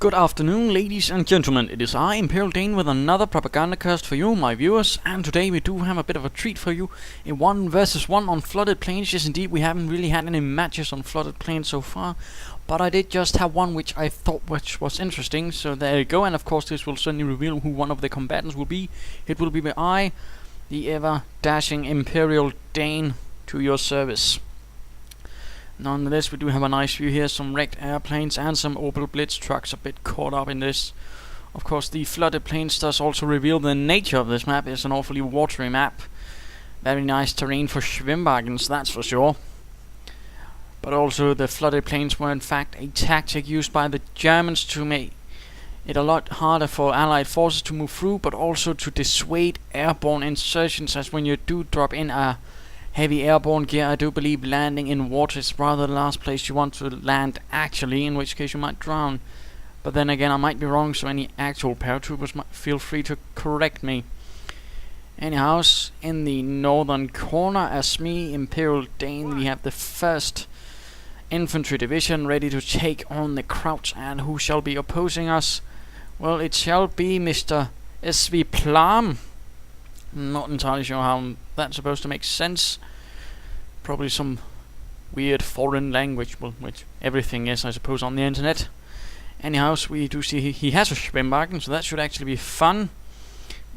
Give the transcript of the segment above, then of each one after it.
Good afternoon, ladies and gentlemen. It is I, ImperialDane, with another Propagandacast for you, my viewers, and today we do have a bit of a treat for you. A 1 versus 1 on flooded plains. Yes, indeed, we haven't really had any matches on flooded plains so far, but I did just have one which I thought was interesting, so there you go. And of course, this will certainly reveal who one of the combatants will be. It will be I, the ever-dashing ImperialDane, to your service. Nonetheless, we do have a nice view here, some wrecked airplanes and some Opel Blitz trucks a bit caught up in this. Of course, the flooded plains does also reveal the nature of this map. It's an awfully watery map. Very nice terrain for Schwimmwagens, that's for sure. But also the flooded plains were in fact a tactic used by the Germans to make it a lot harder for Allied forces to move through, but also to dissuade airborne insertions, as when you do drop in a heavy airborne gear, I do believe landing in water is rather the last place you want to land actually, in which case you might drown. But then again, I might be wrong, so any actual paratroopers might feel free to correct me. Anyhow, in the northern corner, as me, ImperialDane, we have the 1st Infantry Division ready to take on the Krauts, and who shall be opposing us? Well, it shall be Mr. SVPlaarm. Not entirely sure how that's supposed to make sense. Probably some weird foreign language, well, which everything is, I suppose, on the internet. Anyhow, so we do see he has a Schwimmwagen, so that should actually be fun.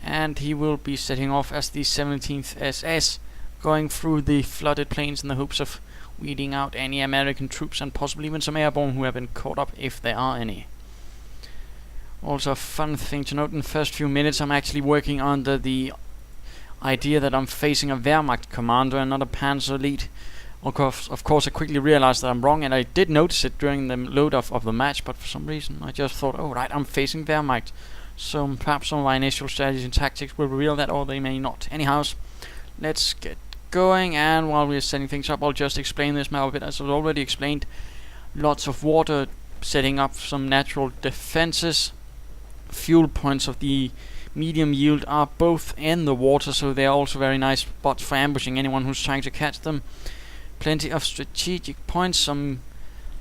And he will be setting off as the 17th SS, going through the flooded plains in the hopes of weeding out any American troops and possibly even some airborne who have been caught up, if there are any. Also, a fun thing to note, in the first few minutes I'm actually working under the idea that I'm facing a Wehrmacht commander and not a Panzer Elite. Of course, I quickly realized that I'm wrong, and I did notice it during the load of the match, but for some reason I just thought, oh right, I'm facing Wehrmacht. So perhaps some of my initial strategies and tactics will reveal that, or they may not. Anyhow, let's get going, and while we're setting things up, I'll just explain this map a bit. As I've already explained, lots of water, setting up some natural defenses. Fuel points of the medium yield are both in the water, so they are also very nice spots for ambushing anyone who's trying to catch them. Plenty of strategic points, some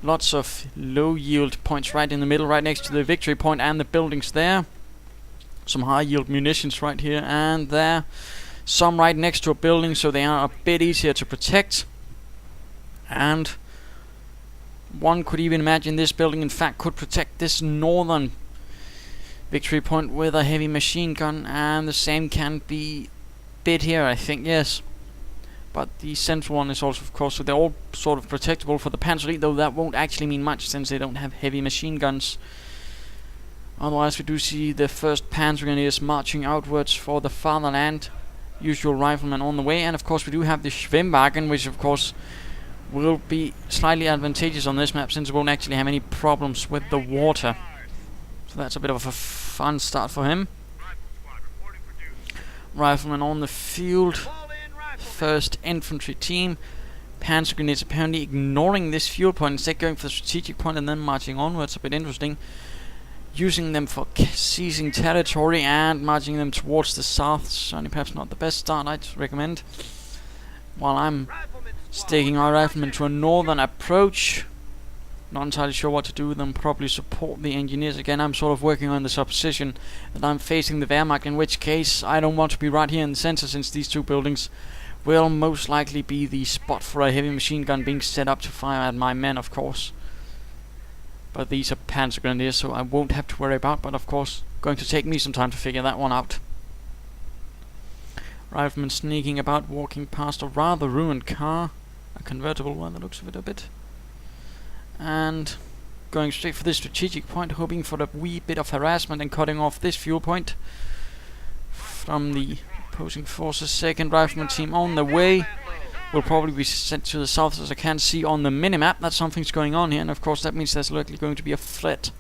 lots of low yield points right in the middle, right next to the victory point and the buildings there. Some high yield munitions right here and there. Some right next to a building, so they are a bit easier to protect. And one could even imagine this building in fact could protect this northern victory point with a heavy machine gun, and the same can be bid here, I think, yes. But the central one is also, of course, so they're all sort of protectable for the Panzer Elite, though that won't actually mean much since they don't have heavy machine guns. Otherwise, we do see the 1st Panzergrenadiers marching outwards for the fatherland. Usual riflemen on the way, and of course we do have the Schwimmwagen, which of course will be slightly advantageous on this map since it won't actually have any problems with the water. So that's a bit of a fun start for him. Riflemen on the field. 1st Infantry team. Panzergrenadiers apparently ignoring this fuel point, instead going for the strategic point and then marching onwards. A bit interesting. Using them for seizing territory and marching them towards the south. Certainly perhaps not the best start, I'd recommend. While I'm staking our riflemen to a northern approach. Not entirely sure what to do with them. Probably support the engineers. Again, I'm sort of working on the supposition that I'm facing the Wehrmacht, in which case I don't want to be right here in the center, since these two buildings will most likely be the spot for a heavy machine gun being set up to fire at my men, of course. But these are Panzergrenadiers, so I won't have to worry about, but of course going to take me some time to figure that one out. Riflemen sneaking about, walking past a rather ruined car. A convertible one, that looks of it a bit. And going straight for this strategic point, hoping for a wee bit of harassment and cutting off this fuel point from the opposing forces. 2nd Rifleman team on the way. Will probably be sent to the south, as I can see on the minimap that something's going on here, and of course that means there's likely going to be a threat.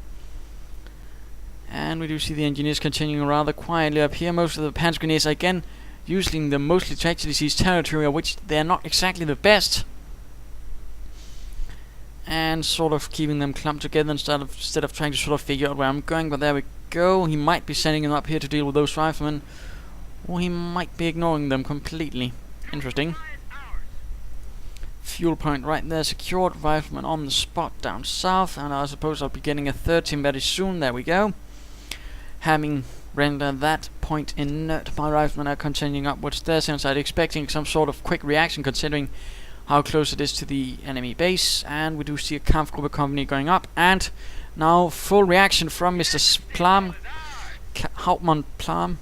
And we do see the engineers continuing rather quietly up here. Most of the Panzergrenadiers again using them mostly to actually seize territory, which they're not exactly the best. And sort of keeping them clumped together instead of trying to sort of figure out where I'm going. But there we go. He might be sending them up here to deal with those riflemen, or he might be ignoring them completely. Interesting. fuel point right there secured. Rifleman on the spot down south, and I suppose I'll be getting a third team very soon. There we go. Having rendered that point inert, my riflemen are continuing upwards there, since I'm expecting some sort of quick reaction considering how close it is to the enemy base. And we do see a Kampfgruppe company going up, and now full reaction from Mr. Plaarm, Hauptmann Plaarm,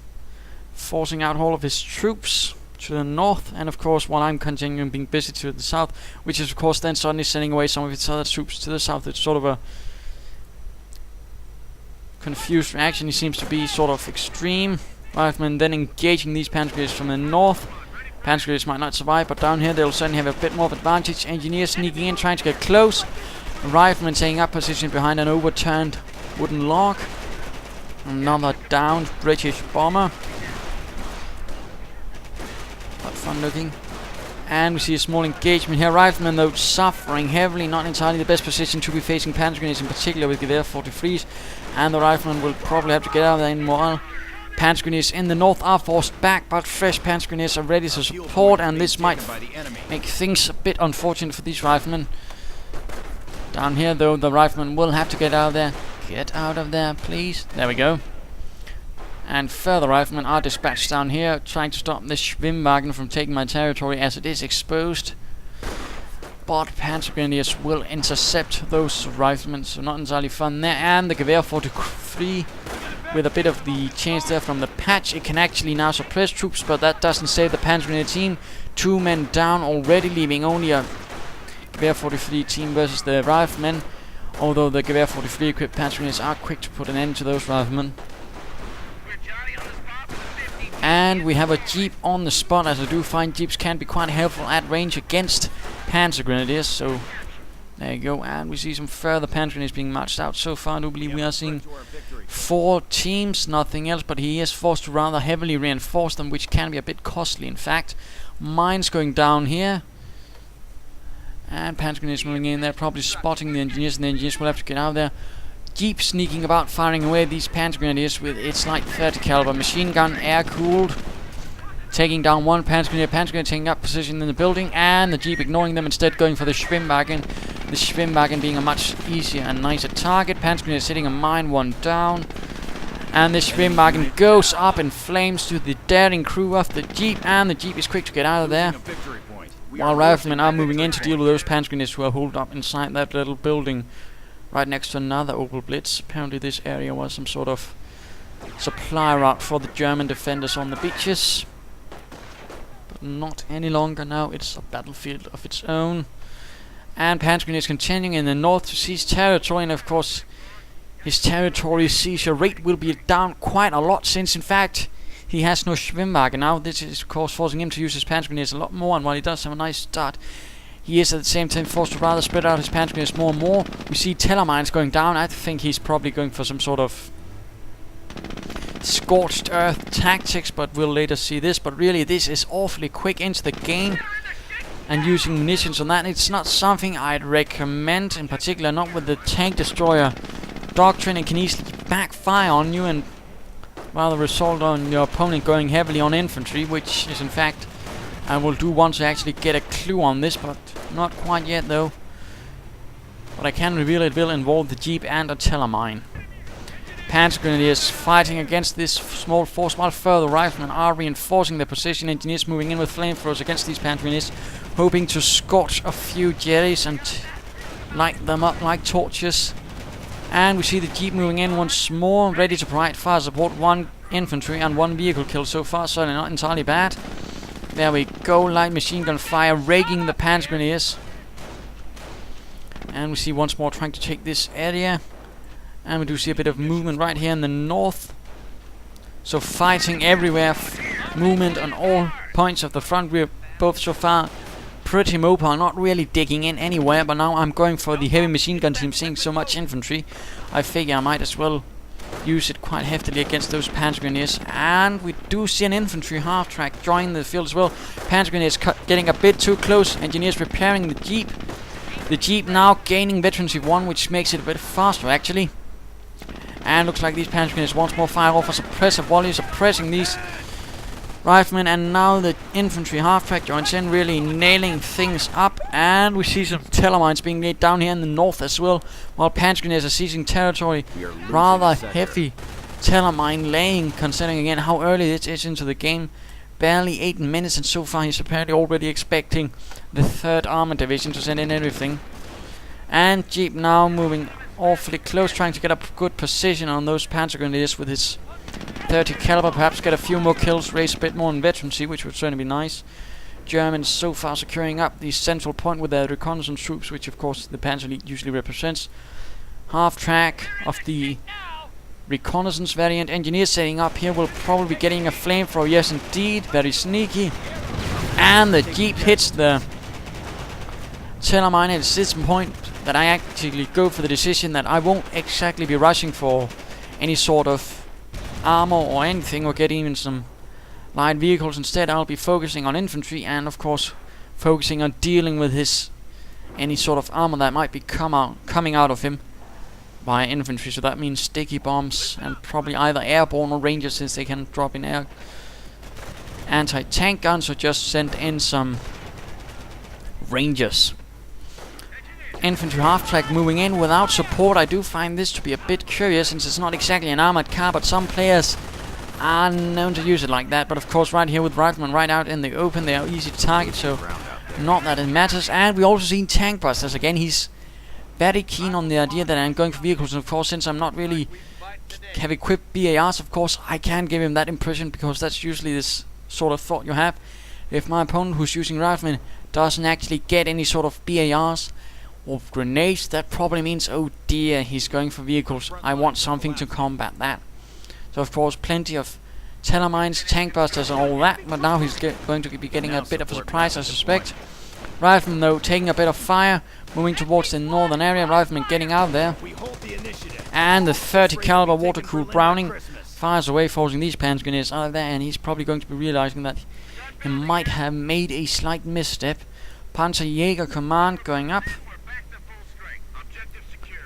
forcing out all of his troops to the north, and of course while I'm continuing being busy to the south, which is of course then suddenly sending away some of its other troops to the south. It's sort of a confused reaction. He seems to be sort of extreme. Riflemen then engaging these Panzergrenadiers from the north. Panzergrenadiers might not survive, but down here they'll certainly have a bit more of advantage. Engineers sneaking in, trying to get close. Riflemen taking up position behind an overturned wooden log. Another downed British bomber. Quite fun looking. And we see a small engagement here. Riflemen though suffering heavily, not entirely the best position to be facing Panzergrenadiers, in particular with Gewehr 43s. And the riflemen will probably have to get out of there in a while. Panzergrenadiers in the north are forced back, but fresh Panzergrenadiers are ready to support, and this might make things a bit unfortunate for these riflemen. Down here though, the riflemen will have to get out of there. Get out of there, please. There we go. And further riflemen are dispatched down here, trying to stop this Schwimmwagen from taking my territory as it is exposed. But Panzergrenadiers will intercept those riflemen, so not entirely fun there. And the Gewehr 43, with a bit of the change there from the patch, it can actually now suppress troops, but that doesn't save the Panzergrenadier team. 2 men down already, leaving only a Gewehr 43 team versus the riflemen. Although the Gewehr 43 equipped Panzergrenadiers are quick to put an end to those riflemen. And we have a jeep on the spot, as I do find jeeps can be quite helpful at range against Panzergrenadiers. So there you go, and we see some further Panzergrenadiers being marched out. So far I do believe we are seeing 4 teams, nothing else, but he is forced to rather heavily reinforce them, which can be a bit costly in fact. Mines going down here. And Panzergrenadiers moving in there, probably spotting the engineers, and the engineers will have to get out of there. Jeep sneaking about, firing away these Panzergrenadiers with its light 30 caliber machine gun, air cooled, taking down one Panzergrenadier. Panzergrenadier taking up position in the building, and the Jeep ignoring them, instead going for the Schwimmwagen. The Schwimmwagen being a much easier and nicer target. Panzergrenadier hitting a mine, 1 down, and the Schwimmwagen goes up in flames to the daring crew of the Jeep, and the Jeep is quick to get out of there. While riflemen are moving in to deal with those Panzergrenadiers who are holed up inside that little building right next to another Opel Blitz. Apparently this area was some sort of supply route for the German defenders on the beaches. But not any longer now, it's a battlefield of its own. And Panzergrenadiers continuing in the north to seize territory, and of course his territory seizure rate will be down quite a lot, since in fact he has no Schwimmwagen now. This is of course forcing him to use his Panzergrenadiers a lot more, and while he does have a nice start, he is at the same time forced to rather spread out his Panzergrenadiers more and more. We see Teller mines going down. I think he's probably going for some sort of scorched earth tactics, but we'll later see this. But really this is awfully quick into the game, and using munitions on that, it's not something I'd recommend, in particular not with the tank destroyer doctrine. It can easily backfire on you and rather result on your opponent going heavily on infantry, which is in fact I will do once I actually get a clue on this, but not quite yet though. But I can reveal it will involve the Jeep and a Teller mine. Panzergrenadiers fighting against this small force, while further riflemen are reinforcing their position. Engineers moving in with flamethrowers against these Panzergrenadiers, hoping to scorch a few jetties and light them up like torches. And we see the Jeep moving in once more, ready to provide fire support. 1 infantry and 1 vehicle kill so far, certainly not entirely bad. There we go, light machine gun fire raking the Panzergrenadiers. And we see once more trying to take this area. And we do see a bit of movement right here in the north. So fighting everywhere, movement on all points of the front. We're both so far pretty mobile, not really digging in anywhere. But now I'm going for the heavy machine gun team, seeing so much infantry. I figure I might as well use it quite heftily against those Panzergrenadiers. And we do see an infantry half-track join the field as well. Panzergrenadiers getting a bit too close. Engineers repairing the Jeep. The Jeep now gaining veterancy 1, which makes it a bit faster actually. And looks like these Panzergrenadiers once more fire off a suppressive volley, suppressing these riflemen, and now the infantry half-track joins in, really nailing things up, and we see some Tellermines being laid down here in the north as well, while Panzergrenadiers are seizing territory. Rather heavy Tellermine laying, considering again how early it is into the game. Barely 8 minutes, and so far he's apparently already expecting the 3rd Armored Division to send in everything. And Jeep now moving awfully close, trying to get a good position on those Panzergrenadiers with his 30 caliber, perhaps get a few more kills, raise a bit more in veterancy, which would certainly be nice. Germans so far securing up the central point with their reconnaissance troops, which of course the Panzer Elite usually represents. Half track of the reconnaissance variant. Engineers setting up here will probably be getting a flamethrower, yes indeed, very sneaky. And the Jeep hits the Tellermine at this point that I actually go for the decision that I won't exactly be rushing for any sort of armor or anything, or get even some light vehicles. Instead I'll be focusing on infantry, and of course focusing on dealing with his any sort of armor that might be coming out of him by infantry. So that means sticky bombs and probably either airborne or rangers, since they can drop in air. Anti-tank guns, or just send in some rangers. Infantry half-track moving in without support. I do find this to be a bit curious, since it's not exactly an armored car, but some players are known to use it like that. But of course right here with riflemen right out in the open, they are easy to target, so not that it matters. And we also seen tank busters. Again, he's very keen on the idea that I'm going for vehicles, and of course since I'm not really have equipped BARs, of course I can give him that impression, because that's usually this sort of thought you have. If my opponent who's using riflemen doesn't actually get any sort of BARs or grenades, that probably means, oh dear, he's going for vehicles. I want something to combat that. So of course plenty of Tellermines, tank busters and all that, but now he's going to be getting a bit of a surprise, I suspect. Riflemen though taking a bit of fire, moving towards the northern area. Riflemen getting out there, and the 30 caliber water-cooled Browning fires away, forcing these Panzergrenadiers out of there, and he's probably going to be realizing that he might have made a slight misstep. Panzerjäger command going up.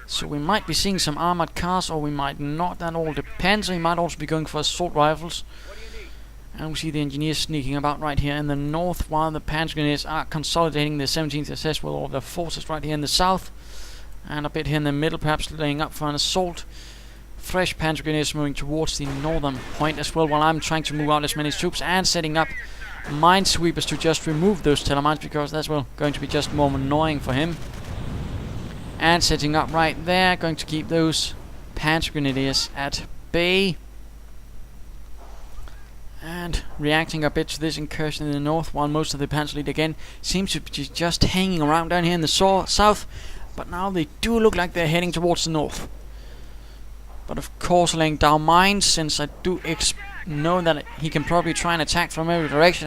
So we might be seeing some armored cars, or we might not. That all depends. We might also be going for assault rifles. And we see the engineers sneaking about right here in the north, while the Panzergrenadiers are consolidating the 17th SS with all their forces right here in the south. And a bit here in the middle, perhaps laying up for an assault. Fresh Panzergrenadiers moving towards the northern point as well, while I'm trying to move out as many troops and setting up minesweepers to just remove those Tellermines, because that's, well, going to be just more annoying for him. And setting up right there, going to keep those Panzergrenadiers at bay. And reacting a bit to this incursion in the north, while most of the Panzer Elite again seems to be just hanging around down here in the south. But now they do look like they're heading towards the north. But of course laying down mines, since I do know that he can probably try and attack from every direction.